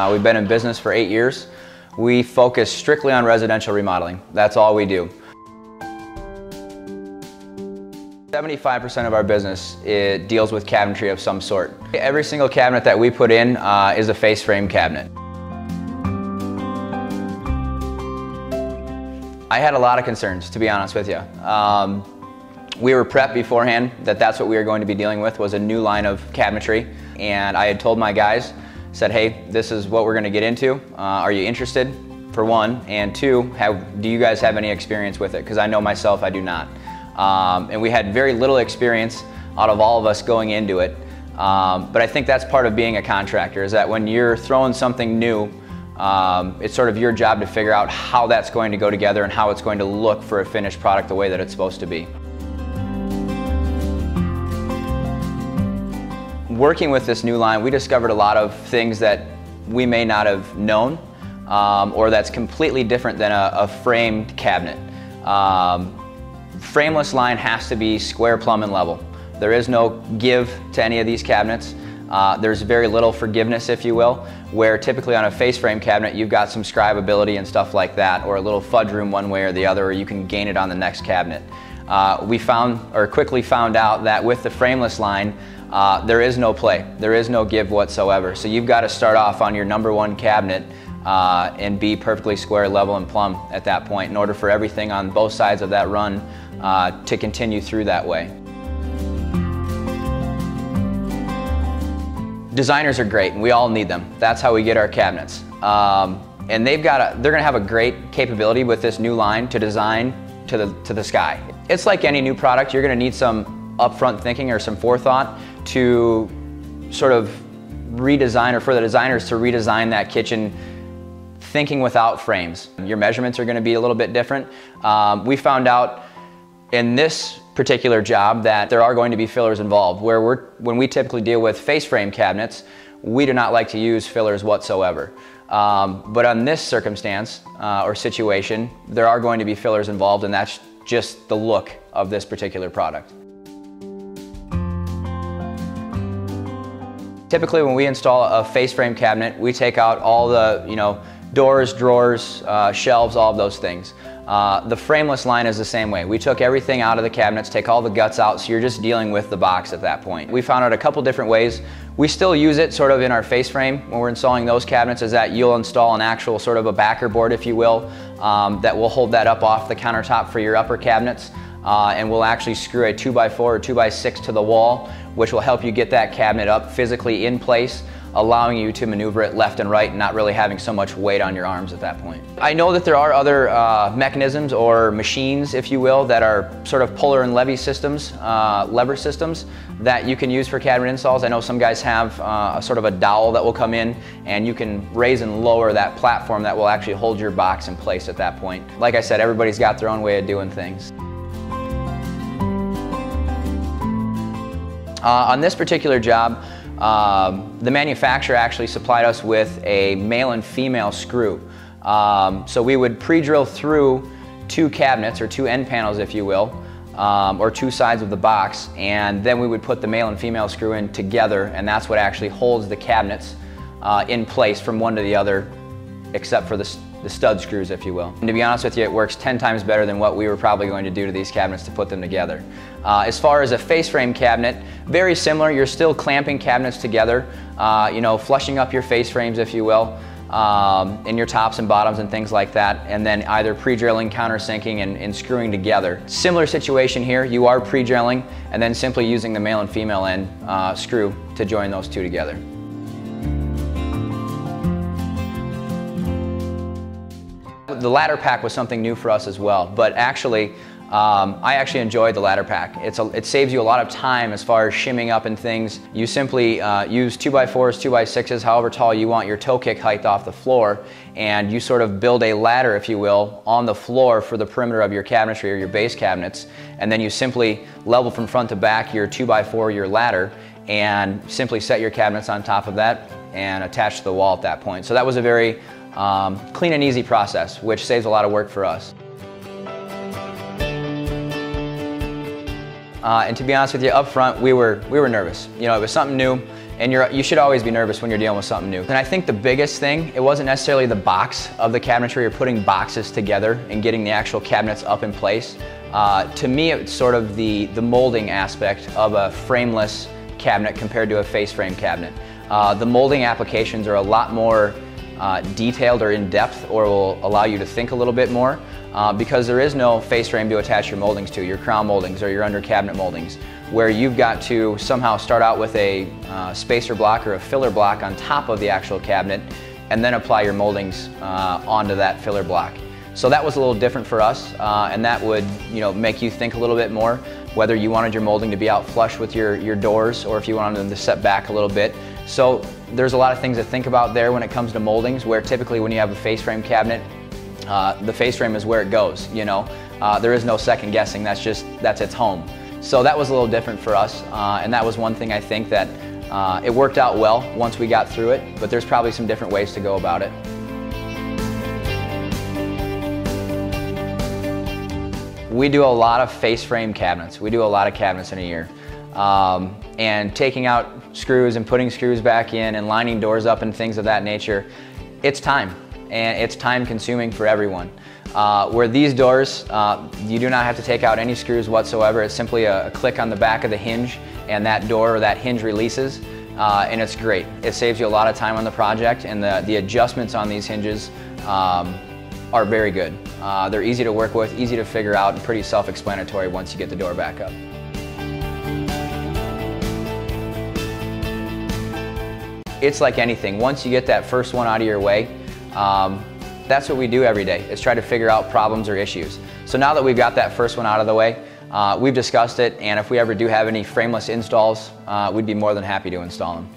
We've been in business for 8 years. We focus strictly on residential remodeling. That's all we do. 75% of our business deals with cabinetry of some sort. Every single cabinet that we put in is a face frame cabinet. I had a lot of concerns, to be honest with you. We were prepped beforehand that that's what we were going to be dealing with, was a new line of cabinetry. And I had told my guys, said, hey, this is what we're going to get into. Are you interested, for one? And two, do you guys have any experience with it? Because I know myself, I do not. And we had very little experience out of all of us going into it. But I think that's part of being a contractor, is that when you're throwing something new, it's sort of your job to figure out how that's going to go together and how it's going to look for a finished product the way that it's supposed to be. Working with this new line, we discovered a lot of things that we may not have known, or that's completely different than a framed cabinet. Frameless line has to be square, plumb, and level. There is no give to any of these cabinets. There's very little forgiveness, if you will, where typically on a face frame cabinet you've got some scribability and stuff like that, or a little fudge room one way or the other, or you can gain it on the next cabinet. We quickly found out that with the frameless line, there is no play. There is no give whatsoever. So you've got to start off on your #1 cabinet and be perfectly square, level, and plumb at that point in order for everything on both sides of that run to continue through that way. Designers are great, and we all need them. That's how we get our cabinets. And they're going to have a great capability with this new line to design to the sky. It's like any new product. You're going to need some upfront thinking or some forethought to sort of redesign, or for the designers to redesign that kitchen thinking without frames. Your measurements are going to be a little bit different. We found out in this particular job that there are going to be fillers involved, where when we typically deal with face frame cabinets, we do not like to use fillers whatsoever. But on this circumstance or situation, there are going to be fillers involved, and that's just the look of this particular product. Typically when we install a face frame cabinet, we take out all the doors, drawers, shelves, all of those things. The frameless line is the same way. We took everything out of the cabinets, take all the guts out, so you're just dealing with the box at that point. We found out a couple different ways. We still use it sort of in our face frame when we're installing those cabinets, is that you'll install an actual sort of a backer board, if you will, that will hold that up off the countertop for your upper cabinets. And we'll actually screw a 2x4 or 2x6 to the wall, which will help you get that cabinet up physically in place, allowing you to maneuver it left and right and not really having so much weight on your arms at that point. I know that there are other mechanisms or machines, if you will, that are sort of puller and lever systems that you can use for cabinet installs. I know some guys have a sort of a dowel that will come in, and you can raise and lower that platform that will actually hold your box in place at that point. Like I said, everybody's got their own way of doing things. On this particular job, the manufacturer actually supplied us with a male and female screw. So we would pre-drill through 2 cabinets, or 2 end panels, if you will, or 2 sides of the box, and then we would put the male and female screw in together, and that's what actually holds the cabinets in place from one to the other, except for the stud screws, if you will. And to be honest with you, it works 10 times better than what we were probably going to do to these cabinets to put them together. As far as a face frame cabinet, very similar. You're still clamping cabinets together, flushing up your face frames, if you will, in your tops and bottoms and things like that, and then either pre-drilling, countersinking, and screwing together. Similar situation here. You are pre-drilling and then simply using the male and female end screw to join those 2 together. The ladder pack was something new for us as well, but actually, I actually enjoyed the ladder pack. It saves you a lot of time as far as shimming up and things. You simply use 2x4s, 2x6s, however tall you want your toe kick height off the floor, and you sort of build a ladder, if you will, on the floor for the perimeter of your cabinetry or your base cabinets, and then you simply level from front to back your 2x4, your ladder, and simply set your cabinets on top of that and attach to the wall at that point. So that was a very clean and easy process, which saves a lot of work for us. And to be honest with you, up front, we were nervous. It was something new, And you should always be nervous when you're dealing with something new. And I think the biggest thing, it wasn't necessarily the box of the cabinetry or putting boxes together and getting the actual cabinets up in place. To me, it's sort of the molding aspect of a frameless cabinet compared to a face frame cabinet. The molding applications are a lot more detailed or in-depth, or will allow you to think a little bit more, because there is no face frame to attach your moldings to, your crown moldings or your under cabinet moldings, where you've got to somehow start out with a spacer block or a filler block on top of the actual cabinet and then apply your moldings onto that filler block. So that was a little different for us, and that would, make you think a little bit more whether you wanted your molding to be out flush with your doors or if you wanted them to set back a little bit. So there's a lot of things to think about there when it comes to moldings, where typically when you have a face frame cabinet, the face frame is where it goes, There is no second guessing, that's its home. So that was a little different for us, and that was one thing I think that it worked out well once we got through it, but there's probably some different ways to go about it. We do a lot of face frame cabinets. We do a lot of cabinets in a year. And taking out screws and putting screws back in and lining doors up and things of that nature, it's time, and it's time consuming for everyone. Where these doors, you do not have to take out any screws whatsoever. It's simply a click on the back of the hinge and that door or that hinge releases, and it's great. It saves you a lot of time on the project, and the adjustments on these hinges are very good. They're easy to work with, easy to figure out, and pretty self-explanatory once you get the door back up. It's like anything. Once you get that first one out of your way, that's what we do every day, is try to figure out problems or issues. So now that we've got that first one out of the way, we've discussed it, and if we ever do have any frameless installs, we'd be more than happy to install them.